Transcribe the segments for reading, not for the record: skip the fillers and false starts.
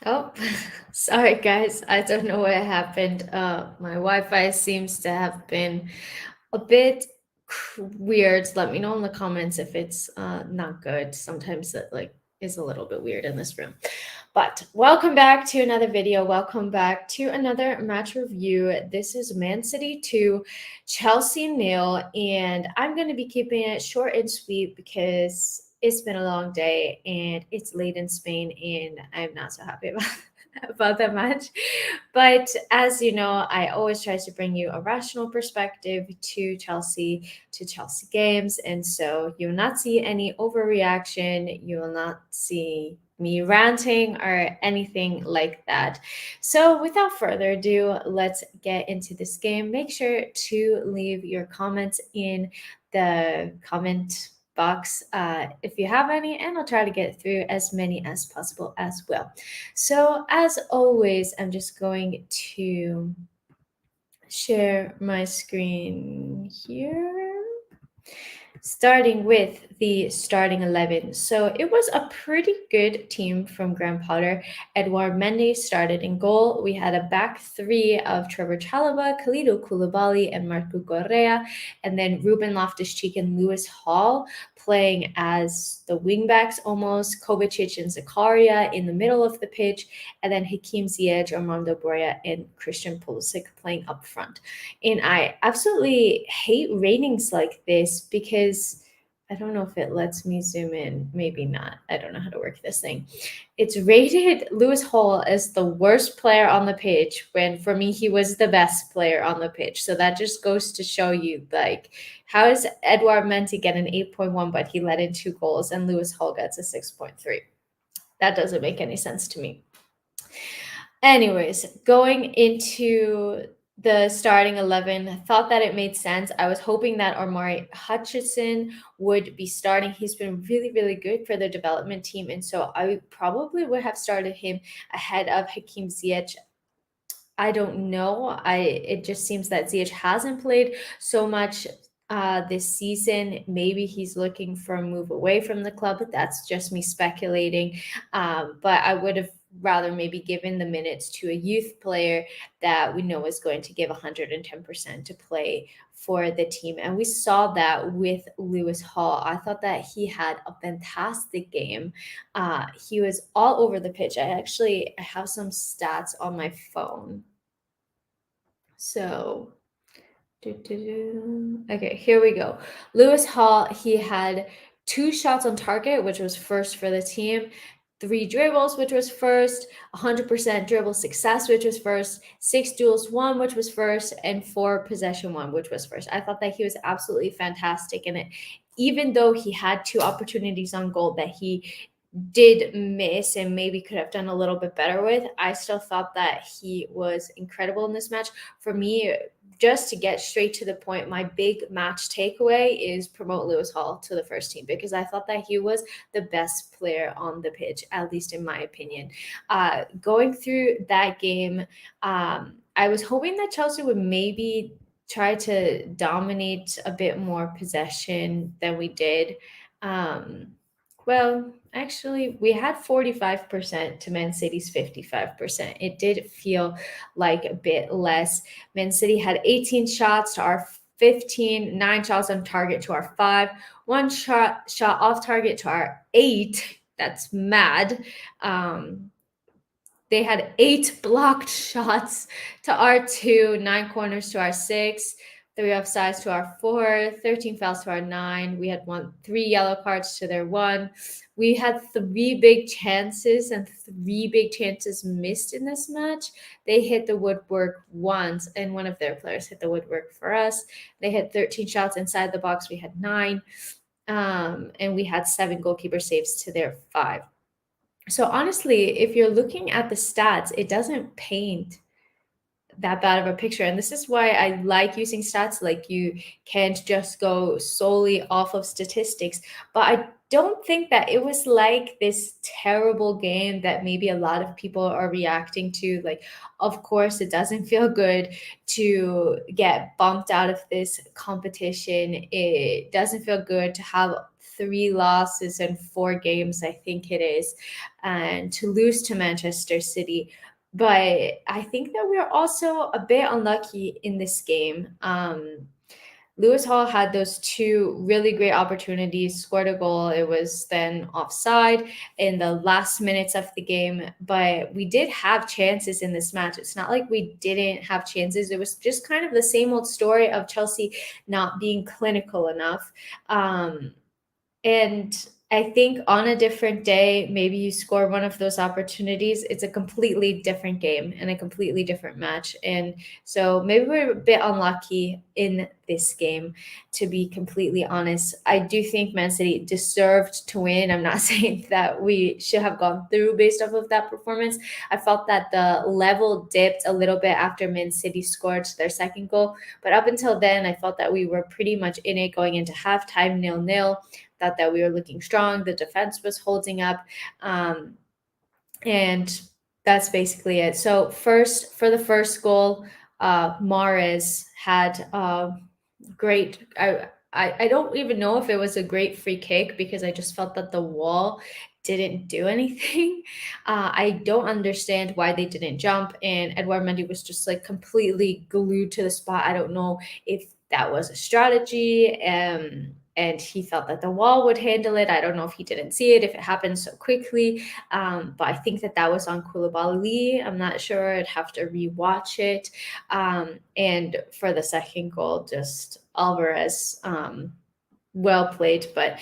Oh, sorry guys. I don't know what happened. My Wi-Fi seems to have been a bit weird. Let me know in the comments if it's not good. Sometimes it like is a little bit weird in this room. But welcome back to another video. Welcome back to another match review. This is Man City 2, Chelsea 0, and I'm going to be keeping it short and sweet because it's been a long day and it's late in Spain and I'm not so happy about about that match. But as you know, I always try to bring you a rational perspective to Chelsea games. And so you will not see any overreaction. You will not see me ranting or anything like that. So without further ado, let's get into this game. Make sure to leave your comments in the comment box if you have any, and I'll try to get through as many as possible as well. So as always, I'm just going to share my screen here. Starting with the starting 11. So it was a pretty good team from Graham Potter. Edouard Mendy started in goal. We had a back three of Trevor Chalobah, Kalidou Koulibaly, and Marco Correa. And then Ruben Loftus-Cheek and Lewis Hall playing as the wingbacks almost. Kovacic and Zakaria in the middle of the pitch. And then Hakim Ziyech, Armando Broja, and Christian Pulisic playing up front. And I absolutely hate ratings like this because I don't know if it lets me zoom in. Maybe not. I don't know how to work this thing. It's rated Lewis Hall as the worst player on the pitch when for me he was the best player on the pitch. So that just goes to show you like how is Edouard meant to get an 8.1 but he let in 2 goals and Lewis Hall gets a 6.3. That doesn't make any sense to me. Anyways, going into the starting 11, thought that it made sense. I was hoping that Omari Hutchinson would be starting. He's been really, really good for the development team. And so I probably would have started him ahead of Hakim Ziyech. I don't know. It just seems that Ziyech hasn't played so much this season. Maybe he's looking for a move away from the club. That's just me speculating. But I would have rather maybe given the minutes to a youth player that we know is going to give 110% to play for the team. And we saw that with Lewis Hall. I thought that he had a fantastic game. He was all over the pitch. I have some stats on my phone. So okay, here we go. Lewis Hall, he had 2 shots on target, which was first for the team, 3 dribbles, which was first, 100% dribble success, which was first, 6 duels won, which was first, and 4 possession won, which was first. I thought that he was absolutely fantastic in it. Even though he had 2 opportunities on goal that he did miss and maybe could have done a little bit better with, I still thought that he was incredible in this match. For me, just to get straight to the point, my big match takeaway is promote Lewis Hall to the first team because I thought that he was the best player on the pitch, at least in my opinion. Going through that game, I was hoping that Chelsea would maybe try to dominate a bit more possession than we did. Well, actually, we had 45% to Man City's 55%. It did feel like a bit less. Man City had 18 shots to our 15, 9 shots on target to our 5, 1 shot off target to our 8. That's mad. They had 8 blocked shots to our 2, 9 corners to our 6, 3 offsides to our 4, 13 fouls to our 9. We had 3 yellow cards to their 1. We had 3 big chances and 3 big chances missed in this match. They hit the woodwork once, and one of their players hit the woodwork for us. They had 13 shots inside the box. We had 9. And we had 7 goalkeeper saves to their 5. So honestly, if you're looking at the stats, it doesn't paint that bad of a picture. And this is why I like using stats. Like, you can't just go solely off of statistics. But I don't think that it was like this terrible game that maybe a lot of people are reacting to. Like, of course, it doesn't feel good to get bumped out of this competition. It doesn't feel good to have 3 losses in 4 games, I think it is, and to lose to Manchester City. But I think that we're also a bit unlucky in this game. Lewis Hall had those 2 really great opportunities, scored a goal. It was then offside in the last minutes of the game, but we did have chances in this match. It's not like we didn't have chances. It was just kind of the same old story of Chelsea not being clinical enough. And I think on a different day, maybe you score one of those opportunities, it's a completely different game and a completely different match. And so maybe we're a bit unlucky in this game, to be completely honest. I do think Man City deserved to win. I'm not saying that we should have gone through based off of that performance. I felt that the level dipped a little bit after Man City scored their second goal. But up until then, I felt that we were pretty much in it going into halftime, 0-0. Thought that we were looking strong. The defense was holding up. And that's basically it. So first, for the first goal, Mahrez had great. I don't even know if it was a great free kick, because I just felt that the wall didn't do anything. I don't understand why they didn't jump, and Edouard Mendy was just like completely glued to the spot. I don't know if that was a strategy. And he felt that the wall would handle it. I don't know if he didn't see it, if it happened so quickly. But I think that that was on Koulibaly. I'm not sure. I'd have to rewatch it. And for the second goal, just Alvarez, well played. But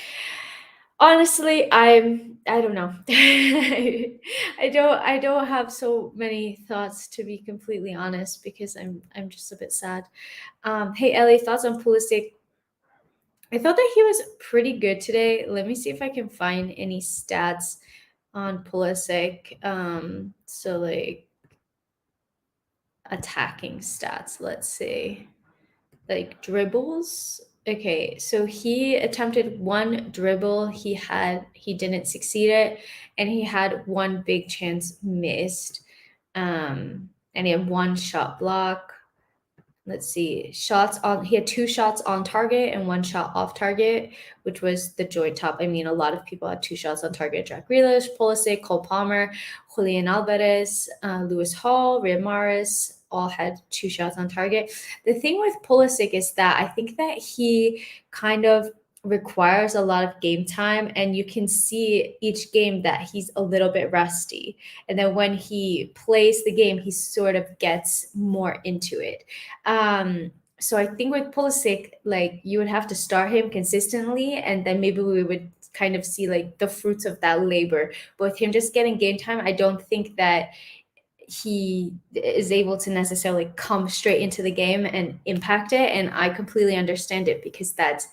honestly, I don't know. I don't have so many thoughts, to be completely honest, because I'm just a bit sad. Hey Ellie, thoughts on Pulisic? I thought that he was pretty good today. Let me see if I can find any stats on Pulisic. So like attacking stats, let's see. Like dribbles. Okay, so he attempted 1 dribble. He didn't succeed it, and he had 1 big chance missed. And he had 1 shot block. Let's see, shots on, he had 2 shots on target and 1 shot off target, which was the joint top. I mean, a lot of people had 2 shots on target: Jack Grealish, Pulisic, Cole Palmer, Julian Alvarez, Lewis Hall, Riyad Mahrez, all had 2 shots on target. The thing with Pulisic is that I think that he kind of requires a lot of game time, and you can see each game that he's a little bit rusty. And then when he plays the game, he sort of gets more into it. So I think with Pulisic, like, you would have to start him consistently, and then maybe we would kind of see like the fruits of that labor. But with him just getting game time, I don't think that he is able to necessarily come straight into the game and impact it. And I completely understand it, because that's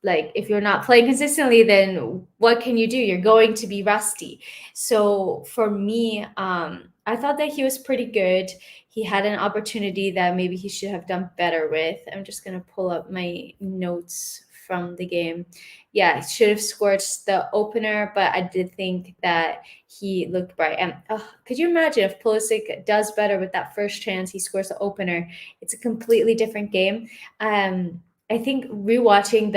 like, if you're not playing consistently, then what can you do? You're going to be rusty. So for me, I thought that he was pretty good. He had an opportunity that maybe he should have done better with. I'm just going to pull up my notes from the game. Yeah, should have scored the opener, but I did think that he looked bright. And could you imagine if Pulisic does better with that first chance, he scores the opener? It's a completely different game. I think rewatching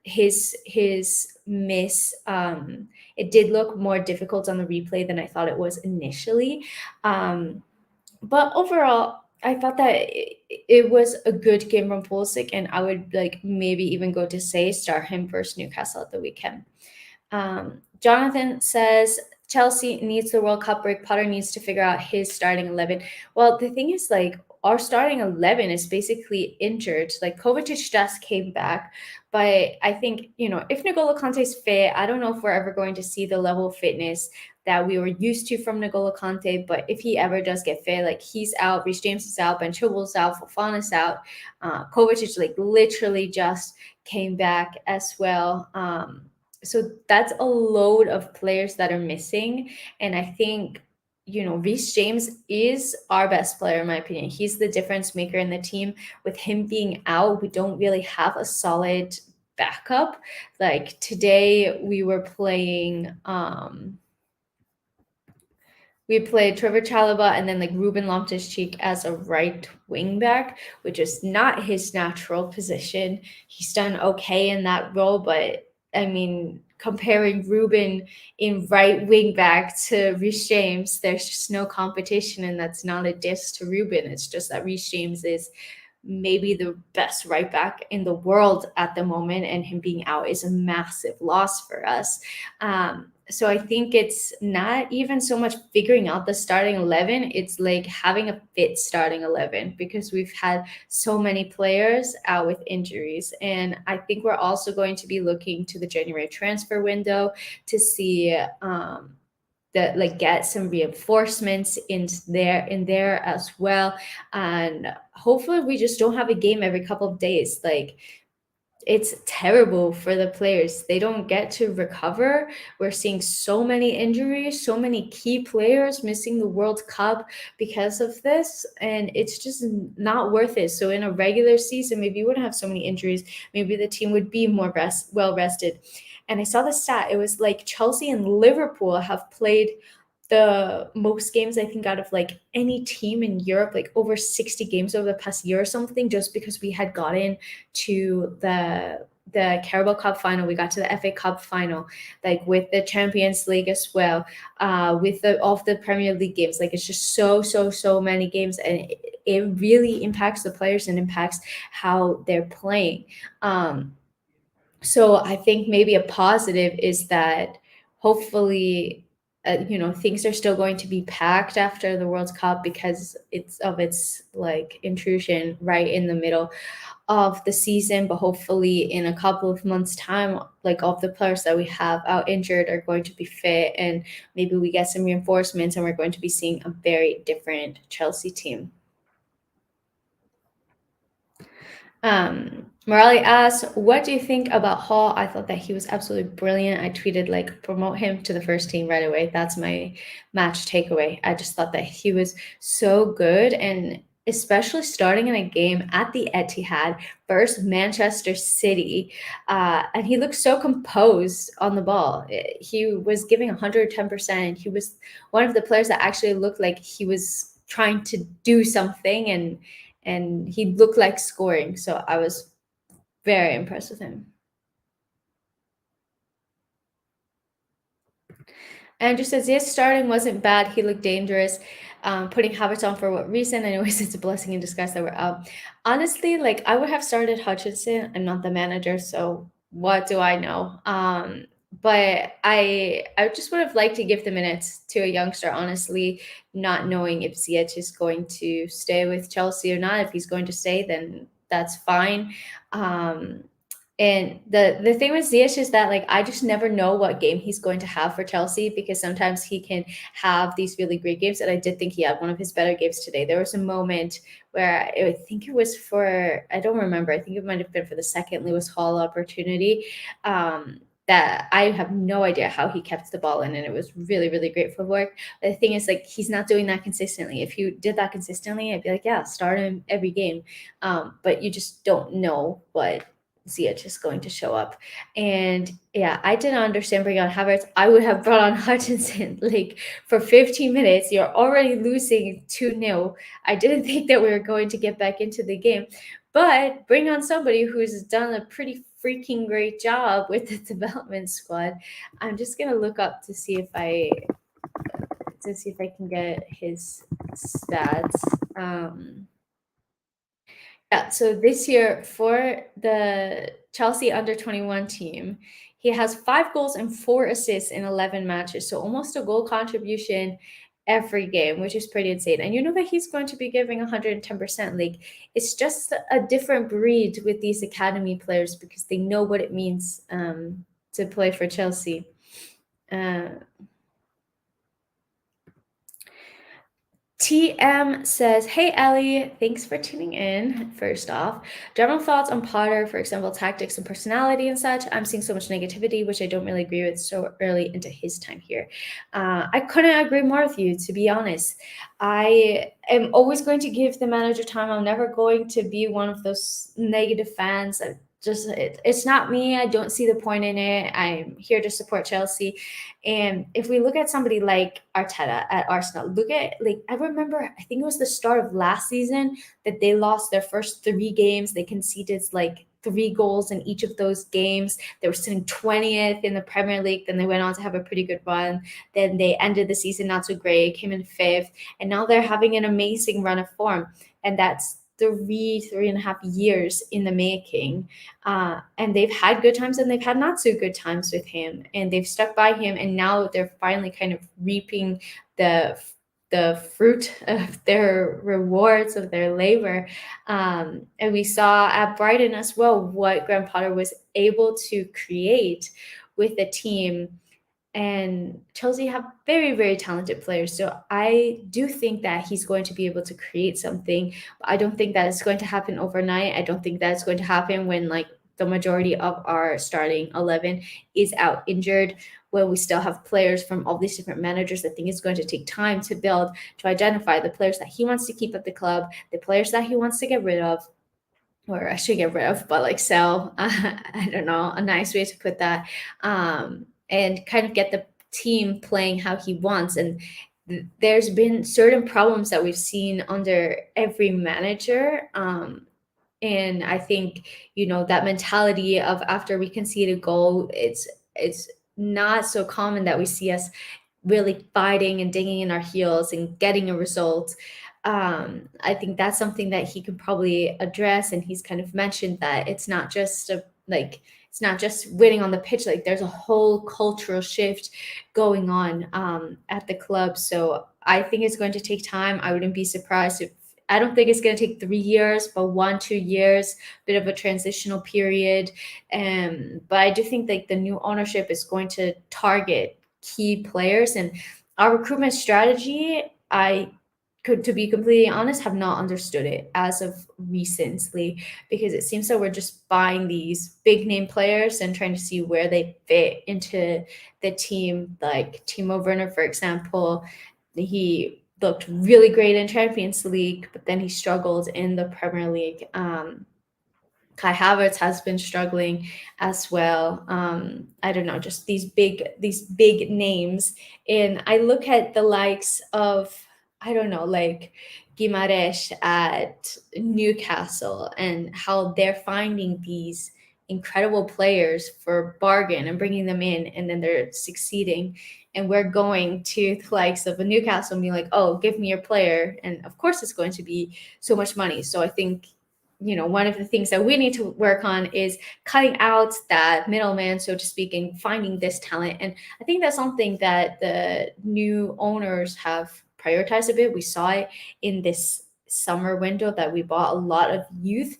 his miss, it did look more difficult on the replay than I thought it was initially. But overall, I thought that it was a good game from Pulisic, and I would like maybe even go to say start him versus Newcastle at the weekend. Jonathan says Chelsea needs the World Cup break. Potter needs to figure out his starting 11. Well, the thing is, like, our starting 11 is basically injured. Like, Kovacic just came back, but I think, if N'Golo Kante's fit, I don't know if we're ever going to see the level of fitness that we were used to from N'Golo Kante. But if he ever does get fit, like, he's out, Reece James is out, Ben Chilwell's out, Fofana's out, Kovacic like literally just came back as well. So that's a load of players that are missing, and I think Reece James is our best player, in my opinion. He's the difference maker in the team. With him being out, we don't really have a solid backup. Like today, we played Trevor Chalobah and then like Ruben Loftus-Cheek as a right wing back, which is not his natural position. He's done okay in that role, but I mean, comparing Ruben in right wing back to Reece James, there's just no competition, and that's not a diss to Ruben. It's just that Reece James is maybe the best right back in the world at the moment, and him being out is a massive loss for us. So I think it's not even so much figuring out the starting 11, it's like having a fit starting 11, because we've had so many players out with injuries. And I think we're also going to be looking to the January transfer window to see that like get some reinforcements in there as well. And hopefully we just don't have a game every couple of days. Like, it's terrible for the players. They don't get to recover. We're seeing so many injuries, so many key players missing the World Cup because of this, and it's just not worth it. So in a regular season, maybe you wouldn't have so many injuries. Maybe the team would be more well rested. And I saw the stat. It was like Chelsea and Liverpool have played the most games, I think, out of like any team in Europe, like over 60 games over the past year or something, just because we had gotten to the Carabao Cup final, we got to the FA Cup final, like with the Champions League as well, with the Premier League games. Like, it's just so many games, and it really impacts the players and impacts how they're playing. So I think maybe a positive is that hopefully, things are still going to be packed after the World Cup because its like intrusion right in the middle of the season. But hopefully, in a couple of months' time, like all of the players that we have out injured are going to be fit, and maybe we get some reinforcements, and we're going to be seeing a very different Chelsea team. Morale asks, what do you think about Hall? I thought that he was absolutely brilliant. I tweeted like promote him to the first team right away. That's my match takeaway. I just thought that he was so good, and especially starting in a game at the Etihad versus Manchester City. And he looked so composed on the ball. He was giving 110%. He was one of the players that actually looked like he was trying to do something, and he looked like scoring. So I was very impressed with him. Andrew says, yes, starting wasn't bad. He looked dangerous. Putting Havertz on for what reason? Anyways, it's a blessing in disguise that we're out. Honestly, like, I would have started Hutchinson. I'm not the manager, so what do I know? But I just would have liked to give the minutes to a youngster, honestly, not knowing if Ziyech is going to stay with Chelsea or not. If he's going to stay, then that's fine. And the thing with Ziyech is that, like, I just never know what game he's going to have for Chelsea, because sometimes he can have these really great games. And I did think he had one of his better games today. There was a moment where I think it was for, I don't remember, I think it might have been for the second Lewis Hall opportunity, that I have no idea how he kept the ball in, and it was really great footwork. But the thing is, like, he's not doing that consistently. If you did that consistently, I'd be like, yeah, start him every game. But you just don't know what Ziyech is going to show up. And yeah, I didn't understand bringing on Havertz. I would have brought on Hutchinson. Like, for 15 minutes, you're already losing 2-0. I didn't think that we were going to get back into the game. But bring on somebody who's done a pretty freaking great job with the development squad. I'm just gonna look up to see if I can get his stats. Yeah, so this year for the Chelsea under 21 team, he has 5 goals and 4 assists in 11 matches. So almost a goal contribution every game, which is pretty insane. And you know that he's going to be giving 110%. Like, it's just a different breed with these academy players, because they know what it means to play for Chelsea. Uh, TM says, "Hey Ellie, thanks for tuning in. First off, general thoughts on Potter, for example, tactics and personality and such. I'm seeing so much negativity, which I don't really agree with so early into his time here. I couldn't agree more with you, to be honest. I am always going to give the manager time. I'm never going to be one of those negative fans. It's not me. I don't see the point in it. I'm here to support Chelsea. And if we look at somebody like Arteta at Arsenal, look at, like, I remember, I think it was the start of last season that they lost their first 3 games. They conceded like 3 goals in each of those games. They were sitting 20th in the Premier League. Then they went on to have a pretty good run. Then they ended the season not so great, came in 5th, and now they're having an amazing run of form. And that's 3.5 years in the making. And they've had good times and they've had not so good times with him, and they've stuck by him, and now they're finally kind of reaping the fruit of their rewards of their labor. And we saw at Brighton as well what Graham Potter was able to create with the team. And Chelsea have very, very talented players. So I do think that he's going to be able to create something. I don't think that it's going to happen overnight. I don't think that it's going to happen when, like, the majority of our starting 11 is out injured, where we still have players from all these different managers. I think it's going to take time to build, to identify the players that he wants to keep at the club, the players that he wants to get rid of, or I should get rid of, but like sell. I don't know, a nice way to put that. And kind of get the team playing how he wants. And there's been certain problems that we've seen under every manager. And I think, that mentality of after we concede a goal, it's not so common that we see us really fighting and digging in our heels and getting a result. I think that's something that he can probably address, and he's kind of mentioned that it's not just it's not just winning on the pitch. Like, there's a whole cultural shift going on at the club. So I think it's going to take time. I wouldn't be surprised if, I don't think it's going to take 3 years, but 1-2 years, bit of a transitional period. But I do think like the new ownership is going to target key players, and our recruitment strategy, I could, to be completely honest, have not understood it as of recently, because it seems that we're just buying these big name players and trying to see where they fit into the team. Like Timo Werner, for example, he looked really great in Champions League, but then he struggled in the Premier League. Kai Havertz has been struggling as well. I don't know, just these big names. And I look at the likes of, I don't know, like Guimarães at Newcastle, and how they're finding these incredible players for bargain and bringing them in, and then they're succeeding. And we're going to the likes of a Newcastle and being like, oh, give me your player. And of course, it's going to be so much money. So I think, one of the things that we need to work on is cutting out that middleman, so to speak, and finding this talent. And I think that's something that the new owners have prioritized a bit. We saw it in this summer window that we bought a lot of youth.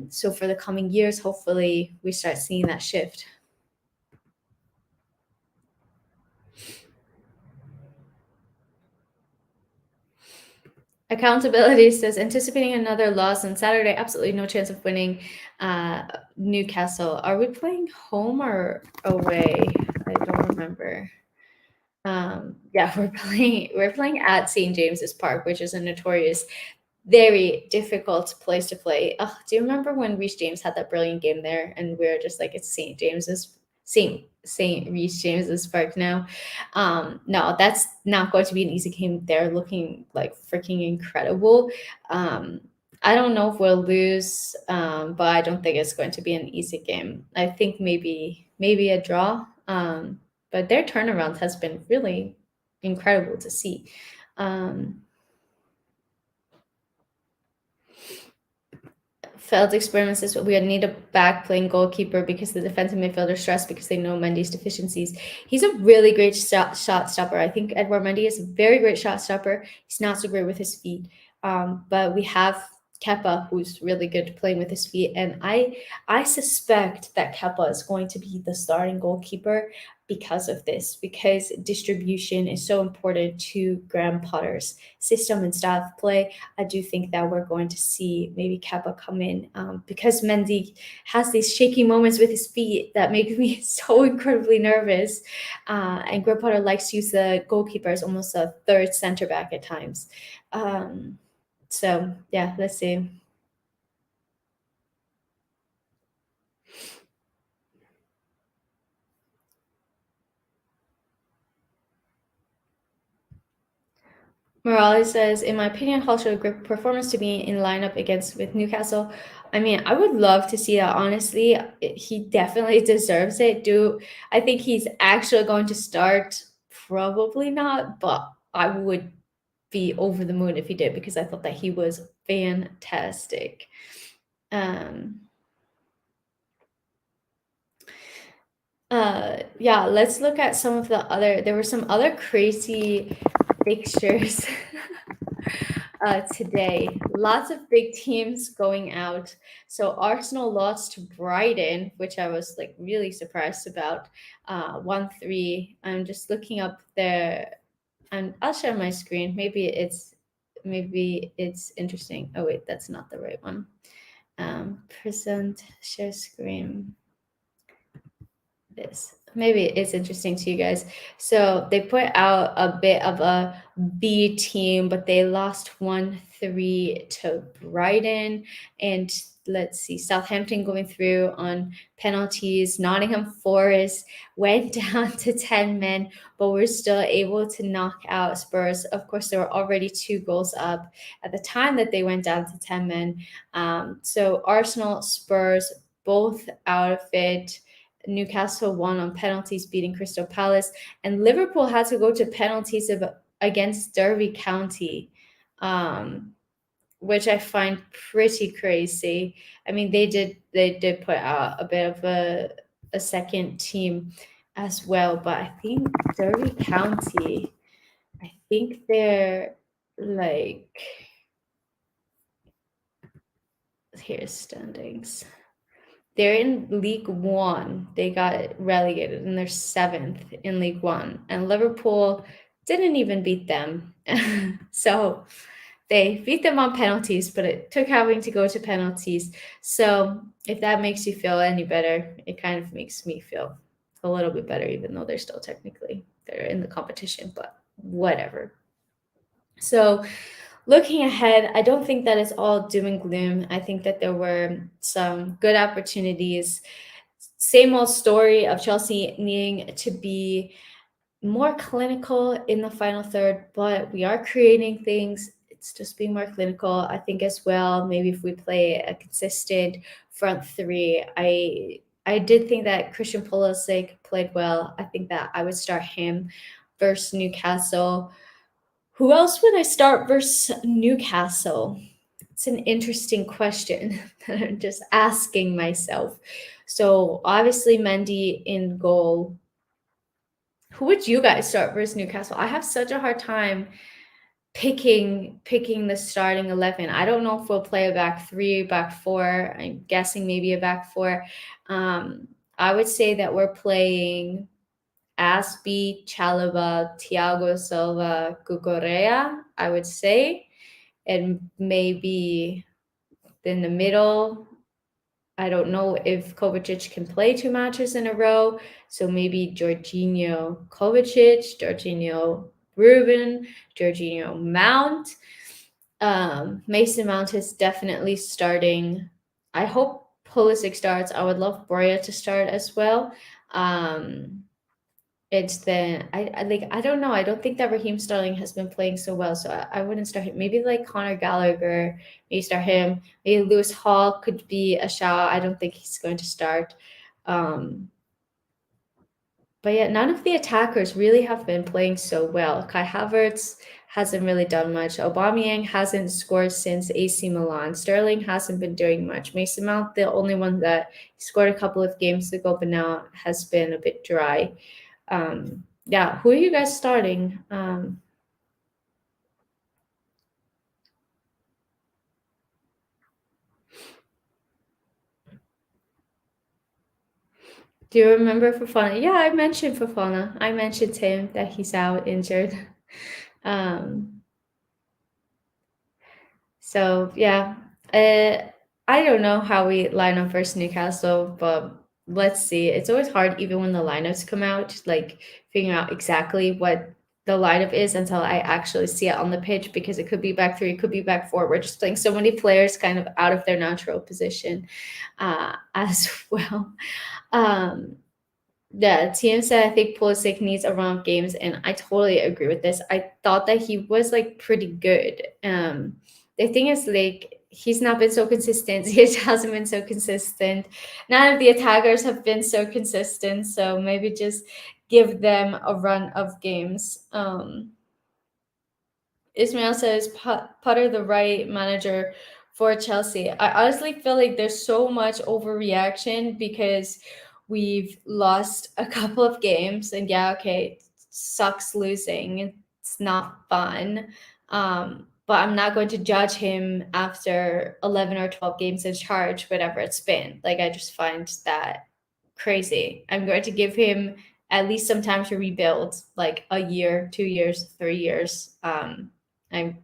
So for the coming years, hopefully we start seeing that shift. Accountability says, anticipating another loss on Saturday, absolutely no chance of winning. Newcastle, are we playing home or away? I don't remember. Yeah, we're playing at St. James's Park, which is a notorious, very difficult place to play. Oh, do you remember when Reece James had that brilliant game there, and we were just like, it's St. Reece James's Park now? No, that's not going to be an easy game. They're looking like freaking incredible. I don't know if we'll lose, but I don't think it's going to be an easy game. I think maybe a draw. But their turnaround has been really incredible to see. Failed experiments is what we need a back playing goalkeeper, because the defensive midfielder stressed because they know Mendy's deficiencies. He's a really great shot stopper. I think Edouard Mendy is a very great shot stopper. He's not so great with his feet. But we have Kepa, who's really good playing with his feet. And I suspect that Kepa is going to be the starting goalkeeper because of this, because distribution is so important to Graham Potter's system and style of play. I do think that we're going to see maybe Kepa come in because Mendy has these shaky moments with his feet that make me so incredibly nervous. And Graham Potter likes to use the goalkeeper as almost a third center back at times. So yeah, let's see. Morales says, in my opinion, Hall showed a great performance to be in lineup against with Newcastle. I mean, I would love to see that. Honestly, he definitely deserves it. Do I think he's actually going to start? Probably not, but I would be over the moon if he did because I thought that he was fantastic. Um, yeah, let's look at some of the other. There were some other crazy fixtures today. Lots of big teams going out. So Arsenal lost to Brighton, which I was like really surprised about. 1-3. I'm just looking up there, and I'll share my screen. Maybe it's interesting. Oh wait, that's not the right one. Present share screen. This maybe it's interesting to you guys. So they put out a bit of a B team, but they lost 1-3 to Brighton. And let's see, Southampton going through on penalties. Nottingham Forest went down to 10 men, but were still able to knock out Spurs. Of course, there were already 2 goals up at the time that they went down to 10 men. So Arsenal, Spurs, both out of it. Newcastle won on penalties, beating Crystal Palace, and Liverpool had to go to penalties against Derby County, um, which I find pretty crazy. I mean, they did put out a bit of a second team as well, but I think Derby County, I think they're like here's standings. They're in League One. They got relegated and they're seventh in League One. And Liverpool didn't even beat them. So they beat them on penalties, but it took having to go to penalties. So if that makes you feel any better, it kind of makes me feel a little bit better, even though they're in the competition, but whatever. So looking ahead, I don't think that it's all doom and gloom. I think that there were some good opportunities. Same old story of Chelsea needing to be more clinical in the final third, but we are creating things. It's just being more clinical. I think as well, maybe if we play a consistent front three, I did think that Christian Pulisic played well. I think that I would start him versus Newcastle. Who else would I start versus Newcastle? It's an interesting question that I'm just asking myself. So obviously Mendy in goal. Who would you guys start versus Newcastle? I have such a hard time picking the starting 11. I don't know if we'll play a back three, back four. I'm guessing maybe a back four. I would say that we're playing Aspi, Chalaba, Thiago Silva, Cucurella, I would say. And maybe in the middle, I don't know if Kovacic can play 2 matches in a row. So maybe Jorginho Kovacic, Jorginho Ruben, Jorginho Mount. Mason Mount is definitely starting. I hope Pulisic starts. I would love Broya to start as well. It's the I like I don't know. I don't think that Raheem Sterling has been playing so well, so I wouldn't start him. Maybe like Conor Gallagher, maybe start him. Maybe Lewis Hall could be a shout. I don't think he's going to start. Um, but yeah, none of the attackers really have been playing so well. Kai Havertz hasn't really done much. Aubameyang hasn't scored since AC Milan. Sterling hasn't been doing much. Mason Mount, the only one that scored a couple of games ago, but now has been a bit dry. Yeah, who are you guys starting? Do you remember Fofana? Yeah, I mentioned Fofana. I mentioned him that he's out injured. Um, so yeah, uh, I don't know how we line up versus Newcastle, but let's see. It's always hard, even when the lineups come out, like figuring out exactly what the lineup is until I actually see it on the pitch because it could be back three, it could be back four. We're just playing so many players kind of out of their natural position as well. Um, yeah, TM said I think Pulisic needs a run of games, and I totally agree with this. I thought that he was like pretty good. The thing is, like, he's not been so consistent. He hasn't been so consistent. None of the attackers have been so consistent. So maybe just give them a run of games. Ismail says Potter the right manager for Chelsea. I honestly feel like there's so much overreaction because we've lost a couple of games, and yeah, okay, it sucks losing. It's not fun. But I'm not going to judge him after 11 or 12 games in charge, whatever it's been. Like, I just find that crazy. I'm going to give him at least some time to rebuild, like a year, 2 years, 3 years. I'm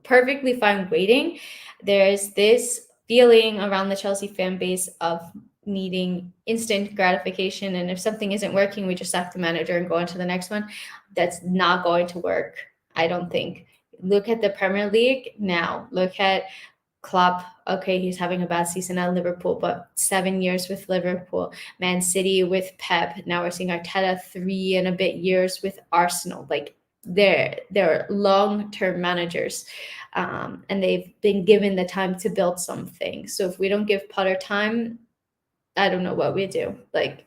perfectly fine waiting. There's this feeling around the Chelsea fan base of needing instant gratification. And if something isn't working, we just sack the manager and go on to the next one. That's not going to work, I don't think. Look at the Premier League now. Look at Klopp. Okay, he's having a bad season at Liverpool, but 7 years with Liverpool. Man City with Pep. Now we're seeing Arteta 3 and a bit years with Arsenal. Like, they're long-term managers, and they've been given the time to build something. So if we don't give Potter time, I don't know what we do. Like,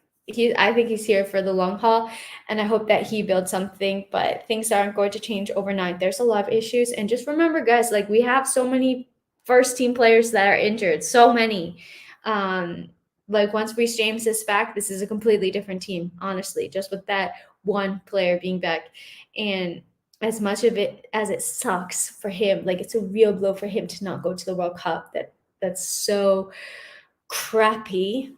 I think he's here for the long haul, and I hope that he builds something. But things aren't going to change overnight. There's a lot of issues, and just remember, guys, like, we have so many first team players that are injured. So many. Um, like, once Reece James is back, this is a completely different team. Honestly, just with that one player being back, and as much of it as it sucks for him, like, it's a real blow for him to not go to the World Cup. That's so crappy.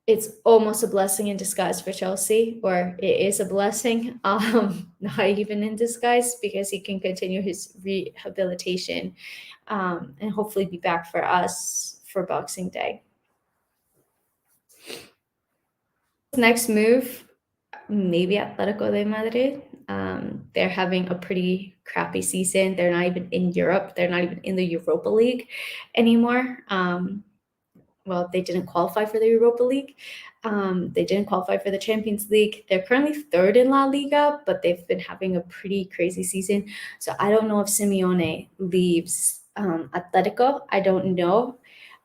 It's almost a blessing in disguise for Chelsea, or it is a blessing, not even in disguise, because he can continue his rehabilitation, and hopefully be back for us for Boxing Day. Next move, maybe Atletico de Madrid. They're having a pretty crappy season. They're not even in Europe. They're not even in the Europa League anymore. Well, they didn't qualify for the Europa League. They didn't qualify for the Champions League. They're currently third in La Liga, but they've been having a pretty crazy season. So I don't know if Simeone leaves Atletico. I don't know.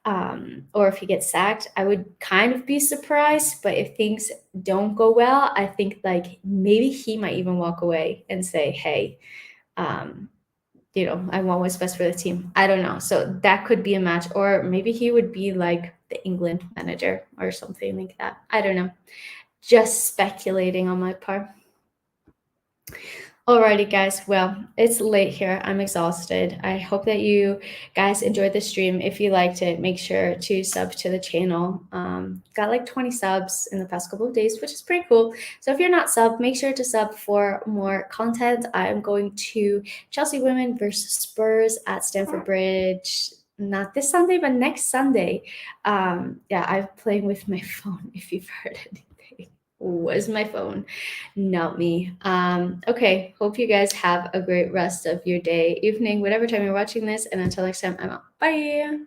Or if he gets sacked. I would kind of be surprised, but if things don't go well, I think like maybe he might even walk away and say, hey, I want what's best for the team. I don't know. So that could be a match, or maybe he would be like the England manager or something like that. I don't know. Just speculating on my part. Alrighty, guys. Well, it's late here. I'm exhausted. I hope that you guys enjoyed the stream. If you liked it, make sure to sub to the channel. Got like 20 subs in the past couple of days, which is pretty cool. So if you're not sub, make sure to sub for more content. I'm going to Chelsea women versus Spurs at Stamford Bridge. Not this Sunday, but next Sunday. Yeah, I'm playing with my phone, if you've heard anything. Was my phone, not me. Okay, hope you guys have a great rest of your day, evening, whatever time you're watching this, and until next time, I'm out. Bye.